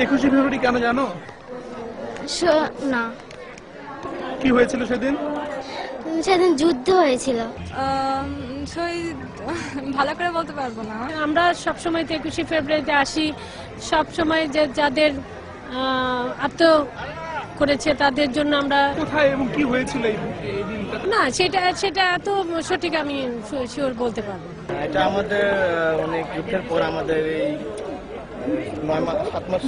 21শে ফেব্রুয়ারি কেন জানো? না, কি হয়েছিল সেদিন? সেদিন যুদ্ধ হয়েছিল। ভালো করে বলতে পারবো না। আমরা সবসময় 21শে ফেব্রুয়ারিতে আসি, সবসময় যে যাদের আত্ম করেছে তাদের জন্য আমরা। কোথায় এবং কি হয়েছিল এই দিনটা? না, সেটা এত সঠিক আমি শিওর বলতে পারবো না। এটা আমাদের অনেক যুদ্ধের পর, আমাদের এই 7 মাস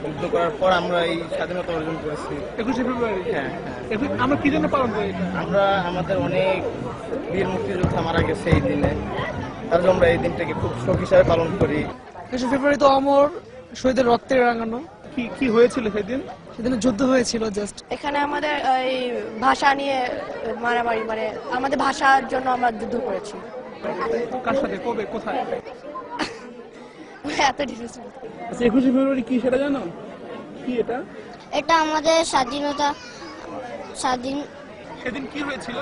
যুদ্ধ করার পর আমরা এই স্বাধীনতা অর্জন করেছি। 21শে ফেব্রুয়ারি? হ্যাঁ, আমরা কি জন্য পালন করি? আমরা আমাদের অনেক বীর মুক্তিযোদ্ধা মারা গেছে এই দিনে, তার জন্য আমরা এই দিনটাকে খুব শোক হিসাবে পালন করি। 21শে ফেব্রুয়ারি তো অমর শহীদের রক্তে রাঙানো। কি হয়েছিল সেদিন? সেদিন যুদ্ধ হয়েছিল। জাস্ট এখানে আমাদের এই ভাষা নিয়ে মারামারি, মানে আমাদের ভাষার জন্য আমরা যুদ্ধ করেছি। কার সাথে, কবে, কোথায়? এত ডিফারেন্স। 21শে ফেব্রুয়ারি কি সেটা জানো? কি এটা? এটা আমাদের স্বাধীন। সেদিন কি হয়েছিল?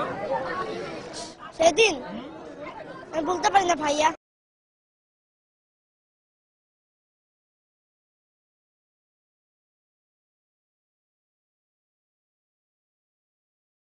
সেদিন আমি বলতে পারি না ভাইয়া।